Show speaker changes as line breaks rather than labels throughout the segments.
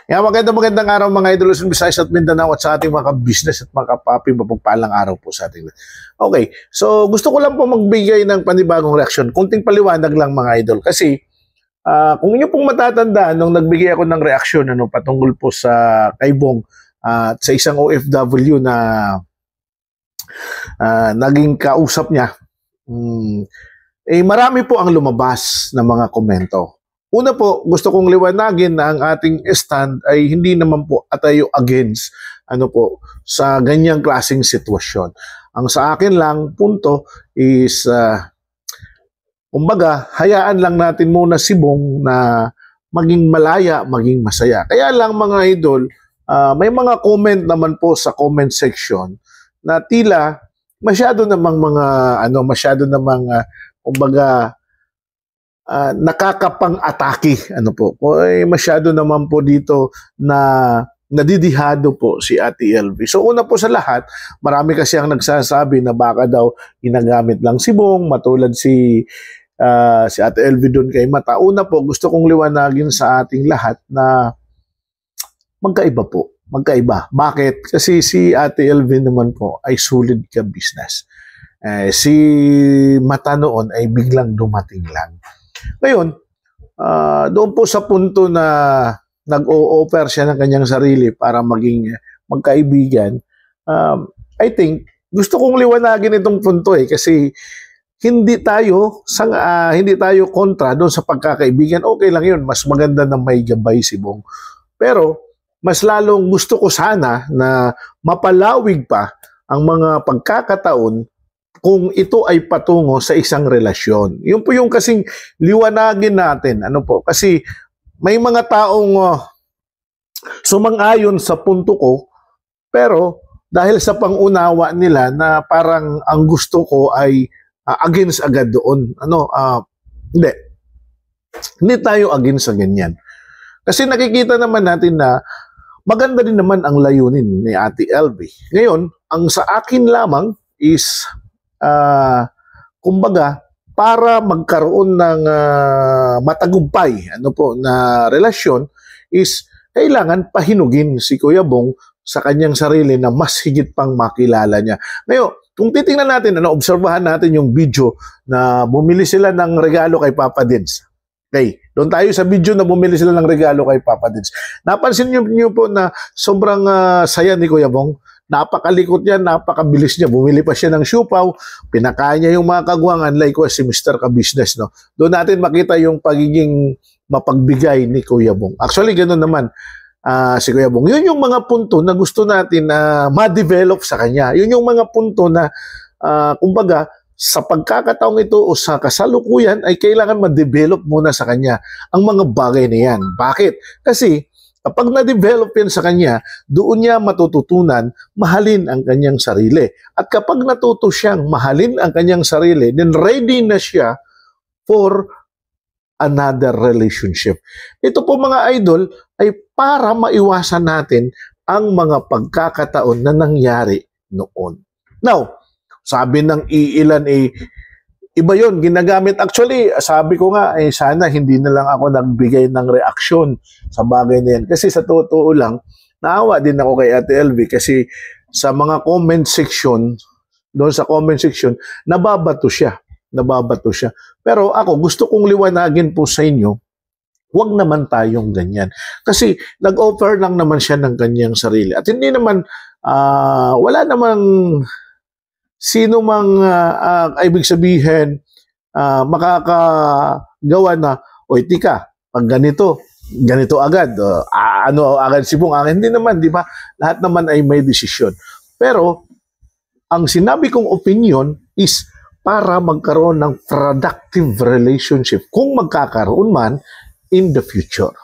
Magandang araw mga idol sa Visayas at Mindanao at sa ating mga business at mga kapapi, mapagpalang araw po sa ating. Okay, so gusto ko lang po magbigay ng panibagong reaksyon. Kunting paliwanag lang mga idol kasi kung inyo pong matatandaan nung nagbigay ako ng reaksyon patungkol po sa kay Bong at sa isang OFW na naging kausap niya, marami po ang lumabas na mga komento. Una po, gusto kong liwanagin na ang ating stand ay hindi naman po atayo against sa ganyang klaseng sitwasyon. Ang sa akin lang punto is kumbaga, hayaan lang natin muna si Bong na maging malaya, maging masaya. Kaya lang mga idol, may mga comment naman po sa comment section na tila masyado namang kumbaga nakakapang-atake masyado naman po dito na nadidihado po si Ate LV. So una po sa lahat, marami kasi ang nagsasabi na baka daw ginagamit lang si Bong, matulad si Ate LV doon kay Mata. Una po, gusto kong liwanagin sa ating lahat na magkaiba po. Magkaiba. Bakit? Kasi si Ate LV naman po ay solid ka business. Si Mata noon ay biglang dumating lang. Ngayon, doon po sa punto na nag-o-offer siya ng kanyang sarili para maging magkaibigan, I think, gusto kong liwanagin itong punto kasi hindi tayo kontra doon sa pagkakaibigan. Okay lang yun, mas maganda na may gabay si Bong. Pero, mas lalong gusto ko sana na mapalawig pa ang mga pagkakataon kung ito ay patungo sa isang relasyon. Yun po yung kasing liwanagin natin. Kasi may mga taong sumang-ayon sa punto ko, pero dahil sa pangunawa nila na parang ang gusto ko ay against agad doon. Hindi. Hindi tayo against sa ganyan. Kasi nakikita naman natin na maganda din naman ang layunin ni Ate LV. Ngayon, ang sa akin lamang is kumbaga, para magkaroon ng matagumpay na relasyon is kailangan pahinugin si Kuya Bong sa kanyang sarili na mas higit pang makilala niya. Ngayon, kung titingnan natin, obserbahan natin yung video na bumili sila ng regalo kay Papa Dins. Okay, doon tayo sa video na bumili sila ng regalo kay Papa Dins. Napansin niyo po na sobrang saya ni Kuya Bong. Napakalikot niya, napakabilis niya. Bumili pa siya ng siupaw, pinakain niya yung mga kagwangan, likewise si Mr. Ka-Business. Doon natin makita yung pagiging mapagbigay ni Kuya Bong. Actually, ganoon naman si Kuya Bong. Yun yung mga punto na gusto natin na ma-develop sa kanya. Yun yung mga punto na, kumbaga, sa pagkakataong ito o sa kasalukuyan ay kailangan ma-develop muna sa kanya ang mga bagay na yan. Bakit? Kasi, kapag na-develop yan sa kanya, doon niya matututunan mahalin ang kanyang sarili. At kapag natuto siyang mahalin ang kanyang sarili, then ready na siya for another relationship. Ito po mga idol ay para maiwasan natin ang mga pagkakataon na nangyari noon. Now, sabi ng iilan iba yon ginagamit. Actually, sabi ko nga, sana hindi na lang ako nagbigay ng reaksyon sa bagay na yan. Kasi sa totoo lang, naawa din ako kay Ate LV kasi sa mga comment section, doon sa comment section, nababato siya. Pero ako, gusto kong liwanagin po sa inyo, huwag naman tayong ganyan. Kasi nag-offer lang naman siya ng kanyang sarili. At hindi naman, wala namang sino mang ibig sabihin makakagawa na, oy tika, pag ganito agad, agad si Bong, hindi naman, di ba? Lahat naman ay may desisyon. Pero, ang sinabi kong opinion is para magkaroon ng productive relationship kung magkakaroon man in the future.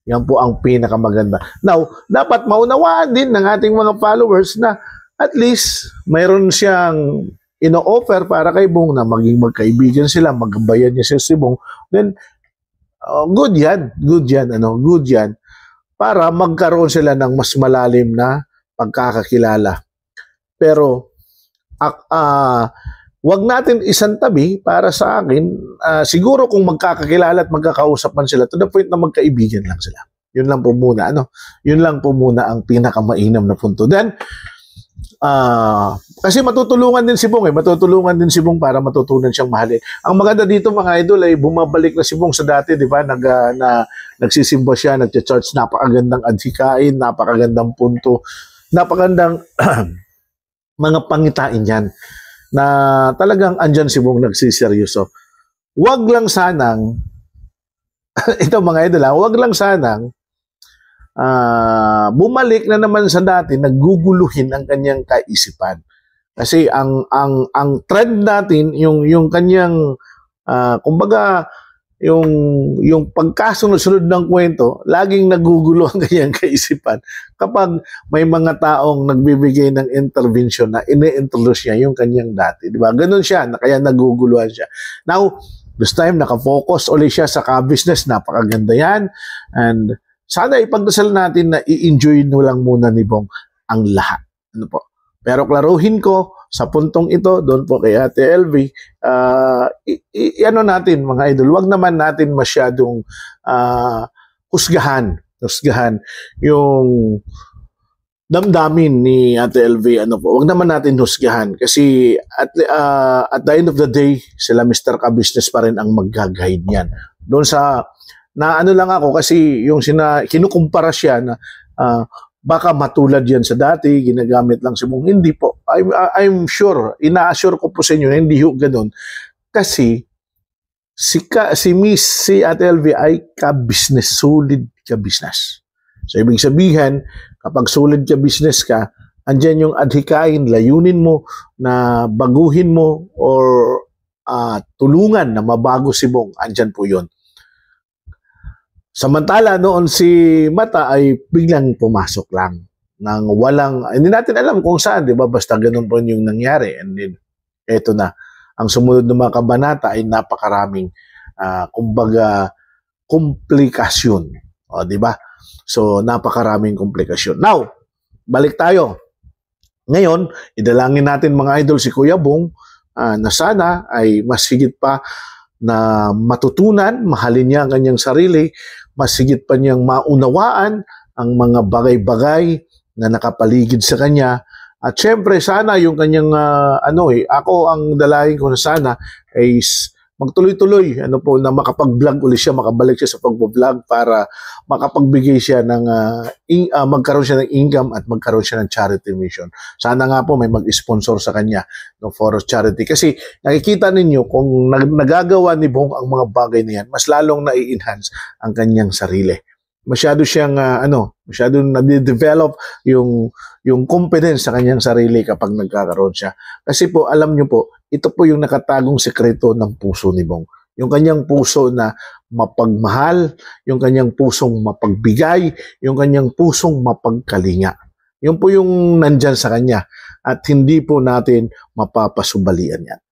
Yan po ang pinakamaganda. Now, dapat maunawaan din ng ating mga followers na at least, mayroon siyang ino-offer para kay Bong na maging magkaibigan sila, magbayan niya si Bong. Then, good yan. Good yan. Para magkaroon sila ng mas malalim na pagkakakilala. Pero, wag natin isantabi para sa akin, siguro kung magkakakilala at magkakausapan sila, to the point na magkaibigan lang sila. Yun lang po muna, ano? Yun lang po muna ang pinakamainam na punto. Then, kasi matutulungan din si Bong matutulungan din si Bong para matutunan siyang mahalin. Ang maganda dito mga idol ay bumabalik na si Bong sa dati, di ba? Nagsisimba siya, nagcha-charge, napakagandang adhikain, napakagandang punto, napakagandang mga pangitain yan na talagang andyan si Bong nagsiseryoso. Wag lang sanang ito mga idol, wag lang sanang bumalik na naman sa dati, nagguguluhin ang kanyang kaisipan. Kasi ang trend natin, yung kanyang kumbaga yung pagkasunod-sunod ng kwento, laging nagugulo ang kanyang kaisipan kapag may mga taong nagbibigay ng intervention na ini-introduce niya yung kanyang dati, di ba? Ganun siya, kaya naguguluhan siya. Now, this time nakafocus ulit siya sa ka-business, napakaganda yan, and sana ipagdasal natin na i-enjoy no lang muna ni Bong ang lahat. Ano po? Pero klaruhin ko sa puntong ito, doon po kay Ate LV, ano natin mga idol, wag naman natin masyadong husgahan yung damdamin ni Ate LV. Ano po? Wag naman natin husgahan kasi at the end of the day, sila Mr. Ka-Business pa rin ang mag-guide niyan. Doon sa na ano lang ako kasi yung kinukumpara siya na baka matulad yan sa dati, ginagamit lang si Bong. Hindi po. I'm sure, ina-assure ko po sa inyo na hindi ho ganun. Kasi si Ate LV ay ka-business, solid ka-business. So ibig sabihin, kapag solid ka-business ka, andyan yung adhikain, layunin mo na baguhin mo or tulungan na mabago si Bong, andyan po yun. Samantala noon si Mata ay biglang pumasok lang nang walang, hindi natin alam kung saan, di ba? Basta ganun po yung nangyari. And then, eto na. Ang sumunod ng mga kabanata ay napakaraming, kumbaga, komplikasyon. O, di ba? So, napakaraming komplikasyon. Now, balik tayo. Ngayon, idalangin natin mga idol si Kuya Bong na sana ay mas higit pa na matutunan, mahalin niya ang kanyang sarili, mas higit pa niyang maunawaan ang mga bagay-bagay na nakapaligid sa kanya. At syempre, sana yung kanyang, ako ang dalahin ko na sana ay magtuloy-tuloy, na makapag-vlog ulit siya, makabalik siya sa pag-vlog para makapagbigay siya ng, magkaroon siya ng income at magkaroon siya ng charity mission. Sana nga po may mag-sponsor sa kanya for charity. Kasi nakikita ninyo kung nagagawa ni Bong ang mga bagay na yan, mas lalong na-i-enhance ang kanyang sarili. Masyado siyang, masyadong nade-develop yung confidence sa kanyang sarili kapag nagkakaroon siya. Kasi po, alam nyo po, ito po yung nakatagong sekreto ng puso ni Bong. Yung kanyang puso na mapagmahal, yung kanyang pusong mapagbigay, yung kanyang pusong mapagkalinga. Yun po yung nandyan sa kanya. At hindi po natin mapapasubalian yan.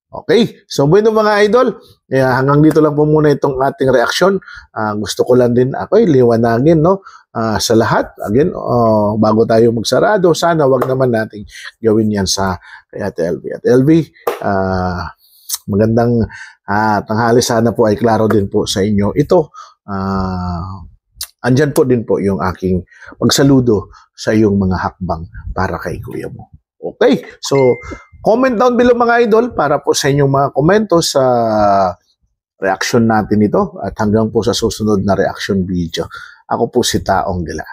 Okay? So, bueno mga idol, hanggang dito lang po muna itong ating reaksyon. Gusto ko lang din ako liwanagin, no? Sa lahat, again, bago tayo magsarado, sana wag naman nating gawin yan sa kay Ate LV. At LV, magandang tanghali, sana po ay klaro din po sa inyo. Ito, andyan po din po yung aking pagsaludo sa iyong mga hakbang para kay Kuya mo. Okay, so comment down below mga idol para po sa inyong mga komento sa reaction natin ito at hanggang po sa susunod na reaction video. Ako po si Taong Gala.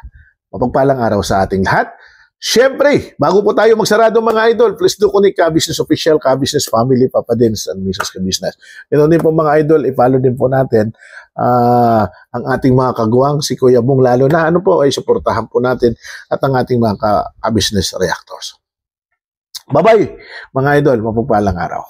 Mapagpalang araw sa ating lahat. Siyempre, bago po tayo magsarado mga idol, please do connect Ka-Business Official, Ka-Business Family, Papa Dins, and Mrs. Ka-Business. Ito din po mga idol, i-follow din po natin ang ating mga kagawang, si Kuya Bong, lalo na ay suportahan po natin at ang ating mga Ka-Business Reactors. Bye-bye mga idol, mapagpalang araw.